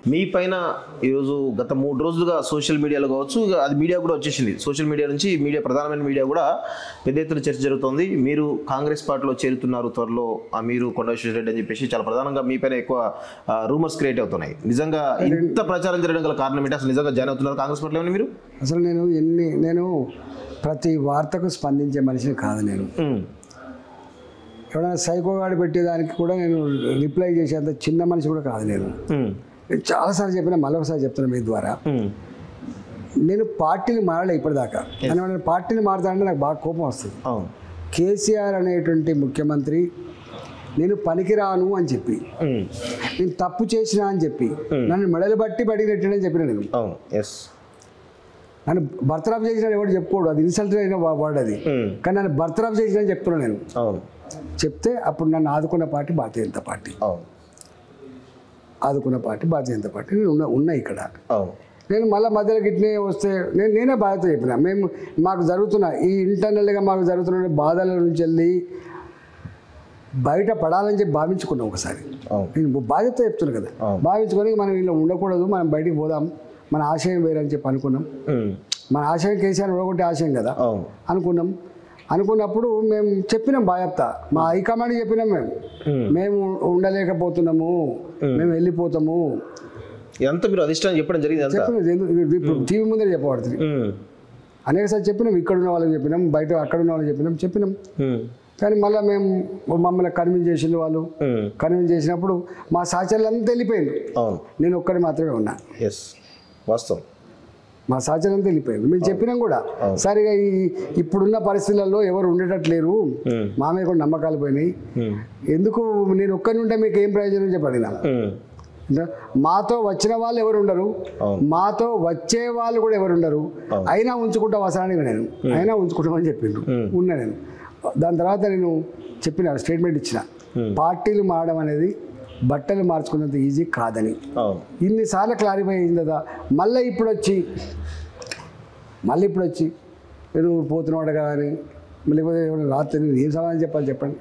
మీ పైన ఈరోజు గత 3 రోజులుగా సోషల్ మీడియాలో కావచ్చు, అది మీడియా కూడా వచ్చేసింది. సోషల్ మీడియా నుంచి మీడియా, ప్రధానమైన మీడియా కూడా పెద్ద ఎత్తున చర్చ జరుగుతోంది. మీరు కాంగ్రెస్ పార్టీలో చేరుతున్నారు త్వరలో, మీరు కొండ విశ్వేశ్వరరెడ్డి అని చెప్పేసి చాలా ప్రధానంగా మీ పైన ఎక్కువ రూమర్స్ క్రియేట్ అవుతున్నాయి. నిజంగా ఇంత ప్రచారం జరగడం గల కారణం ఏంటి? అసలు నిజంగా జాయిన్ అవుతున్నారు కాంగ్రెస్ పార్టీలో మీరు? అసలు నేను ప్రతి వార్తకు స్పందించే మనిషిని కాదు. నేను ఎవరైనా సైకోగాడు పెట్టేదానికి కూడా నేను రిప్లై చేసేంత చిన్న మనిషి కూడా కాదు. నేను చాలాసార్లు చెప్పినా, మళ్ళీ ఒకసారి చెప్తున్నా మీ ద్వారా, నేను పార్టీని మారలే ఇప్పటిదాకా. నేను పార్టీని మారుతానంటే నాకు బాగా కోపం వస్తుంది. కేసీఆర్ అనేటువంటి ముఖ్యమంత్రి నేను పనికిరాను అని చెప్పి, నేను తప్పు చేసినా అని చెప్పి, నన్ను మెడలు బట్టి బడికి నెట్టానని చెప్పిన. నేను నన్ను బర్తరఫ్ చేసిన ఎవరు చెప్పుకోడు, అది ఇన్సల్ట్ అయిన వర్డ్ అది. కానీ నన్ను బర్తరఫ్ చేసిన చెప్తున్నాను నేను. చెప్తే అప్పుడు నన్ను ఆదుకున్న పార్టీ భారతీయ జనతా పార్టీ. ఆదుకున్న పార్టీ భారతీయ జనతా పార్టీ. నేను ఉన్నా ఇక్కడ. నేను మళ్ళీ మధ్యలో గిట్నే వస్తే నేనే బాధ్యత చెప్పిన. మాకు జరుగుతున్న ఈ ఇంటర్నల్గా మాకు జరుగుతున్న బాధల నుంచి వెళ్ళి బయట పడాలని చెప్పి భావించుకున్నాం ఒకసారి. నేను బాధ్యత చెప్తున్నాను కదా, భావించుకొని మనం ఇలా ఉండకూడదు, మనం బయటికి పోదాం, మన ఆశయం వేరని చెప్పి అనుకున్నాం. మన ఆశయం కేసీఆర్ ఉండకుంటే ఆశయం కదా అనుకున్నాం. అనుకున్నప్పుడు మేము చెప్పినాం బాధ్యత, మా హైకమాండ్కి చెప్పినాం, మేము ఉండలేకపోతున్నాము, మేము వెళ్ళిపోతాము. ఎంత మీరు అధిష్టానం చెప్పడం జరిగింది? ఇప్పుడు టీవీ ముందే చెప్పబడుతుంది. అనేకసారి చెప్పినాం, ఇక్కడ ఉన్న వాళ్ళకి చెప్పినాం, బయట అక్కడ ఉన్న వాళ్ళకి చెప్పినాం. కానీ మళ్ళీ మమ్మల్ని కన్విన్స్ చేసిన వాళ్ళు. కన్విన్స్ చేసినప్పుడు మా సహచరులు అంతా వెళ్ళిపోయింది, నేను ఒక్కడి మాత్రమే ఉన్నా. వాస్తవం, మా సహచరులు అంతా వెళ్ళిపోయింది. మేము చెప్పినాం కూడా, సరిగా ఇప్పుడున్న పరిస్థితులలో ఎవరు ఉండేటట్లేరు, మా మీద కూడా నమ్మకాలు పోయినాయి, ఎందుకు నేను ఒక్కరి ఉంటే మీకు ఏం ప్రయోజనం చెప్పి అడిగినా. మాతో వచ్చిన వాళ్ళు ఎవరు ఉండరు, మాతో వచ్చే వాళ్ళు కూడా ఎవరు ఉండరు, అయినా ఉంచుకుంటాం అవసరానికి నేను, అయినా ఉంచుకుంటామని చెప్పిండ్రు. ఉన్నా నేను. దాని తర్వాత నేను చెప్పిన స్టేట్మెంట్ ఇచ్చిన, పార్టీలు మారడం అనేది బట్టలు మార్చుకున్నంత ఈజీ కాదని. ఇన్నిసార్లు క్లారిఫై అయింది కదా. మళ్ళీ ఇప్పుడు వచ్చి నువ్వు పోతున్నాడు కదా అని, లేకపోతే రాత్రి ఏం సమాధానం చెప్పాలి చెప్పండి.